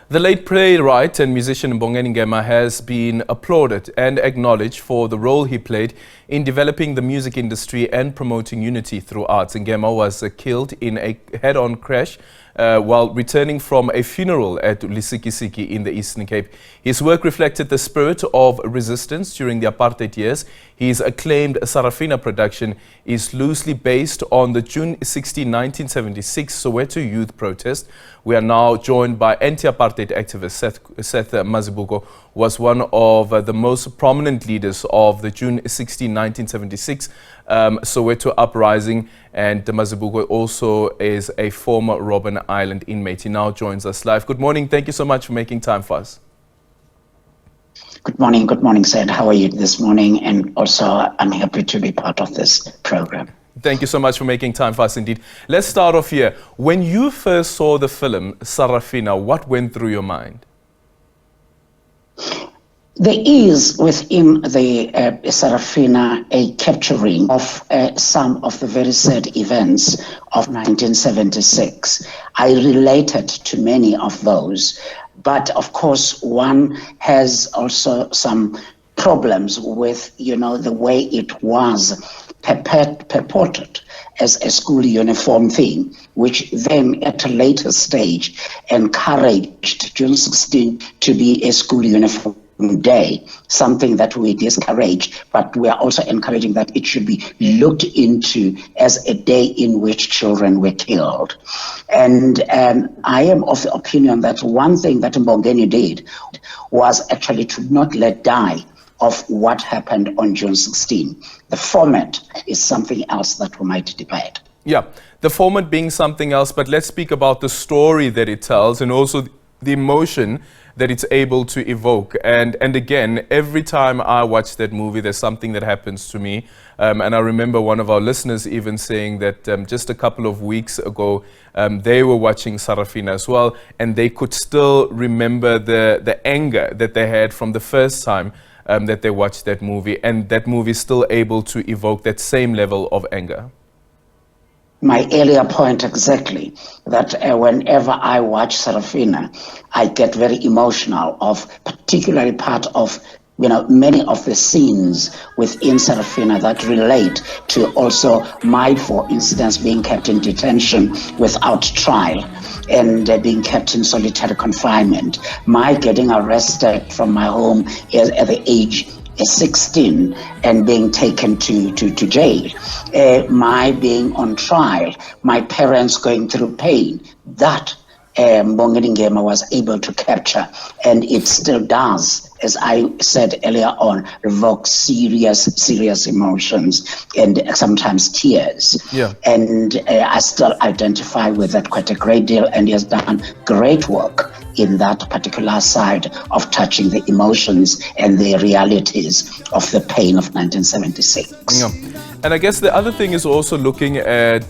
The late playwright and musician Mbongeni Ngema has been applauded and acknowledged for the role he played in developing the music industry and promoting unity through arts. Ngema was killed in a head-on crash while returning from a funeral at Lusikisiki in the Eastern Cape. His work reflected the spirit of resistance during the apartheid years. His acclaimed Sarafina production is loosely based on the June 16, 1976 Soweto Youth protest. We are now joined by anti-apartheid activist Seth Mazibuko, who was one of the most prominent leaders of the June 16, 1976 Soweto Uprising, and Mazibuko also is a former Robben Island inmate. He now joins us live. Good morning. Thank you so much for making time for us. Good morning, Seth. How are you this morning? And also, I'm happy to be part of this program. Thank you so much for making time for us indeed. Let's start off here. When you first saw the film Sarafina, what went through your mind? There is within the Sarafina a capturing of some of the very sad events of 1976. I related to many of those, but of course one has also some problems with, the way it was purported as a school uniform thing, which then at a later stage encouraged June 16 to be a school uniform day, something that we discourage, but we are also encouraging that it should be looked into as a day in which children were killed. And I am of the opinion that one thing that Mbongeni did was actually to not let die of what happened on June 16. The format is something else that we might debate. Yeah, the format being something else, but let's speak about the story that it tells and also the emotion that it's able to evoke. And again, every time I watch that movie, there's something that happens to me. And I remember one of our listeners even saying that just a couple of weeks ago, they were watching Sarafina as well, and they could still remember the anger that they had from the first time that they watched that movie, and that movie is still able to evoke that same level of anger. My earlier point exactly, that whenever I watch Sarafina, I get very emotional of particularly part of many of the scenes within Sarafina that relate to also my, for instance, being kept in detention without trial and being kept in solitary confinement, my getting arrested from my home at the age 16 and being taken to jail, my being on trial, my parents going through pain, that Mbongeni Ngema was able to capture, and it still does, as I said earlier on, evoke serious emotions and sometimes tears. Yeah. And I still identify with that quite a great deal, and he has done great work in that particular side of touching the emotions and the realities of the pain of 1976. Yeah. And I guess the other thing is also looking at,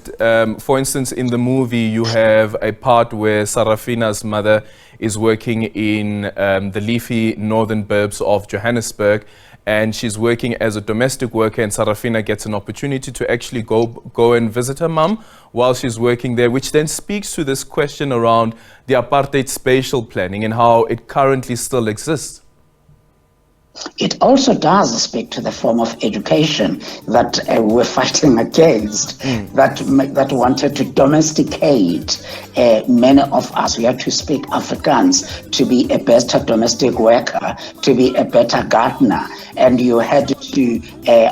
for instance, in the movie, you have a part where Sarafina's mother is working in the leafy northern burbs of Johannesburg, and she's working as a domestic worker, and Sarafina gets an opportunity to actually go and visit her mum while she's working there, which then speaks to this question around the apartheid spatial planning and how it currently still exists. It also does speak to the form of education that we're fighting against, that wanted to domesticate many of us. We have to speak Afrikaans to be a better domestic worker, to be a better gardener, and you had to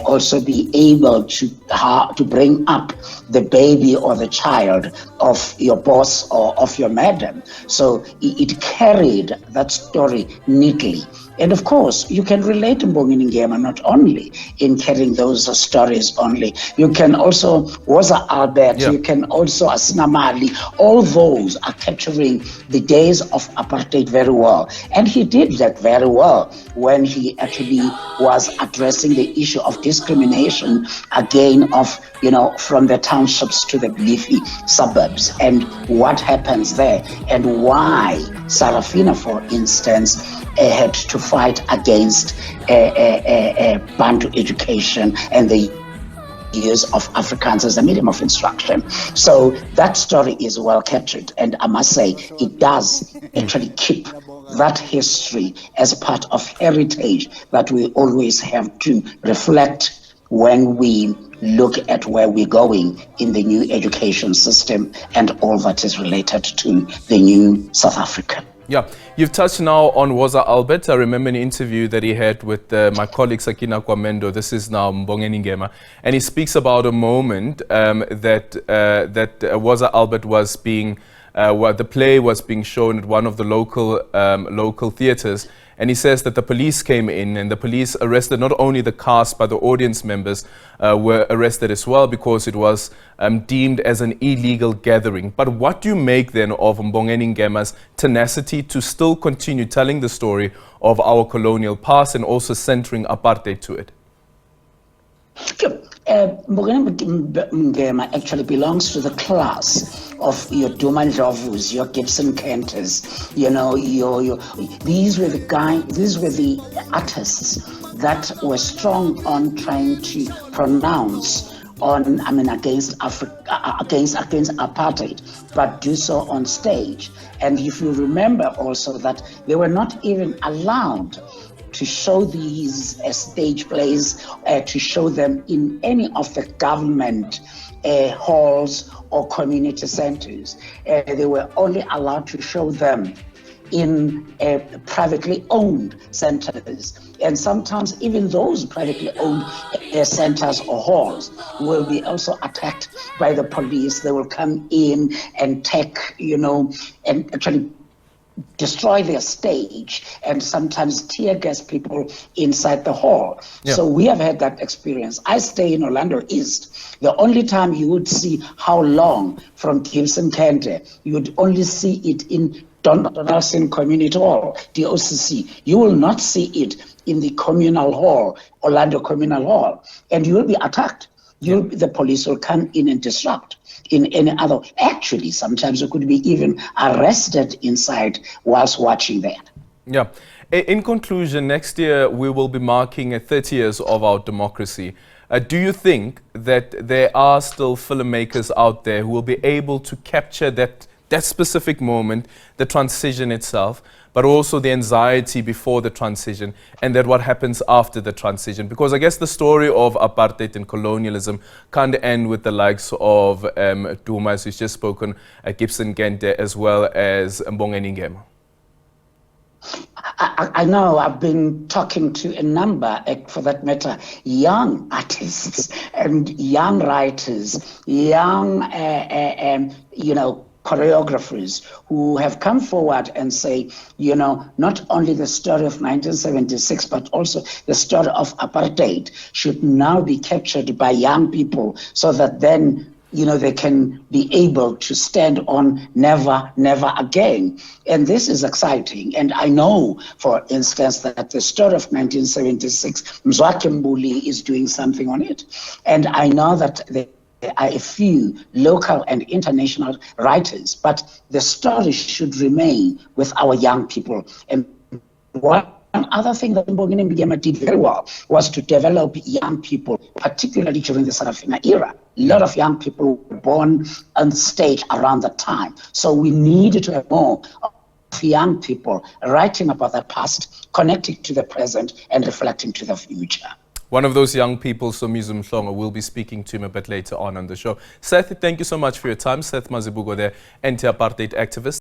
also be able to bring up the baby or the child of your boss or of your madam. So it carried that story neatly. And of course, you can relate to Mbongeni Ngema not only in carrying those stories only. You can also, Woza Albert, you can also Asinamali. All those are capturing the days of apartheid very well. And he did that very well when he actually was addressing the issue of discrimination again of, from the townships to the leafy suburbs, and what happens there, and why Sarafina, for instance, had to fight against Bantu education and the use of Afrikaans as a medium of instruction. So that story is well captured, and I must say it does actually keep that history as part of heritage that we always have to reflect when we look at where we're going in the new education system and all that is related to the new South Africa. Yeah, you've touched now on Woza Albert. I remember an interview that he had with my colleague Sakina Kwamendo. This is now Mbongeni Ngema, and he speaks about a moment that Woza Albert was being, the play was being shown at one of the local theatres, and he says that the police came in and the police arrested not only the cast but the audience members were arrested as well because it was deemed as an illegal gathering. But what do you make then of Mbongeni Ngema's tenacity to still continue telling the story of our colonial past and also centering apartheid to it? Mbongeni Ngema actually belongs to the class of your Duma Ndlovus, your Gibson Kenters, you know, these were the artists that were strong on trying to pronounce on, against apartheid, but do so on stage. And if you remember also that they were not even allowed to show these stage plays, to show them in any of the government halls or community centers. They were only allowed to show them in privately owned centers. And sometimes even those privately owned centers or halls will be also attacked by the police. They will come in and take, and actually destroy their stage and sometimes tear gas people inside the hall. Yeah. So we have had that experience. I stay in Orlando East. The only time you would see how long from Gibson Kente, you would only see it in Donaldson Community Hall, DOCC. You will not see it in the communal hall, Orlando Communal Hall, and you will be attacked. The police will come in and disrupt. In any other, actually, sometimes you could be even arrested inside whilst watching that. Yeah. In conclusion, next year we will be marking 30 years of our democracy. Do you think that there are still filmmakers out there who will be able to capture that specific moment, the transition itself, but also the anxiety before the transition and then what happens after the transition? Because I guess the story of apartheid and colonialism can't end with the likes of Duma, as we've just spoken, Gibson Kente, as well as Mbongeni Ngema. I know I've been talking to a number, for that matter, young artists and young writers, young, choreographers who have come forward and say, not only the story of 1976, but also the story of apartheid should now be captured by young people so that then, they can be able to stand on never, never again. And this is exciting. And I know, for instance, that the story of 1976, Mzwakhe Mbuli is doing something on it. And I know that there are a few local and international writers, but the story should remain with our young people. And one other thing that Mbongeni Ngema did very well was to develop young people, particularly during the Sarafina era. A lot of young people were born on stage around that time. So we needed to have more of young people writing about the past, connecting to the present, and reflecting to the future. One of those young people, Somizu Mhlongo, will be speaking to him a bit later on the show. Seth, thank you so much for your time. Seth Mazibuko, the anti-apartheid activist.